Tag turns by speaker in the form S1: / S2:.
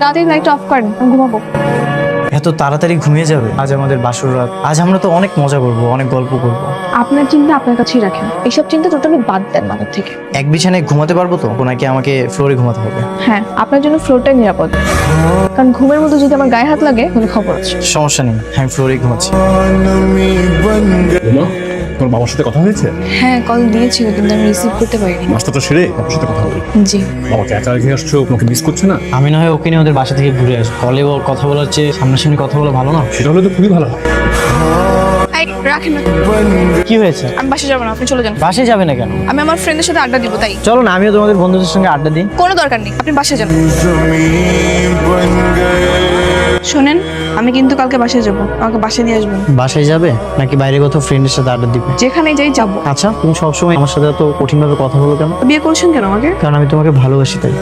S1: তাড়াতাড়ি light off করেন, আমি ঘুমাবো।
S2: এত তাড়াতাড়ি ঘুমিয়ে যাবে? আজ আমাদের বাসর রাত, আজ আমরা তো অনেক মজা করবো, অনেক গল্প করবো।
S1: আপনার চিন্তা আপনার কাছেই রাখেন, এইসব চিন্তা টোটালি বাদ দেন মাথার থেকে।
S2: এক বিছানায় ঘুমাতে পারবো তো, নাকি আমাকে ফ্লোরে ঘুমাতে হবে?
S1: হ্যাঁ, আপনার জন্য ফ্লোরটাই নিরাপদ, কারণ ঘুমের মধ্যে যদি আমার গায়ে হাত লাগে তাহলে খবর আছে।
S2: সমস্যা নেই, আমি ফ্লোরে ঘুমাচ্ছি।
S3: বলো, তোমার বাবার সাথে কথা হয়েছে?
S1: হ্যাঁ, কল দিয়েছিল কিন্তু আমি রিসিভ করতে পারিনি।
S3: নাস্তাটা সেরে বাবার সাথে কথা বলি।
S1: জি।
S3: বাবাকে একা রেখে আসছো, তোমাকে মিস করছে না?
S2: আমি না হয় ওকে নিয়ে ওদের বাসা থেকে ঘুরে আসবো। কলে কথা বলার চেয়ে সামনাসামনি কথা বলা ভালো না?
S3: সেটা হলে তো খুবই ভালো হয়।
S1: এই রাখেন না,
S2: কি হয়েছে?
S1: আমি বাসে যাবো না, আপনি চলে যান।
S2: বাসে যাবে না কেন?
S1: আমি আমার ফ্রেন্ডের সাথে আড্ডা দিব, তাই।
S2: চলো না, আমিও তোমাদের বন্ধুদের সঙ্গে আড্ডা দিই।
S1: কোনো দরকার নেই, আপনি বাসে যান। শোনেন, আমি কিন্তু কালকে বাসায় যাবো, আমাকে বাসায় দিয়ে আসবেন।
S2: বাসায় যাবে নাকি বাইরে কোথাও ফ্রেন্ডের সাথে আড্ডা দিবে?
S1: যেখানে যাই যাবো।
S2: আচ্ছা, তুমি সবসময় আমার সাথে এত কঠিনভাবে কথা বলো কেন?
S1: বিয়ে করছেন কেন আমাকে?
S2: কারণ আমি তোমাকে ভালোবাসি, তাই।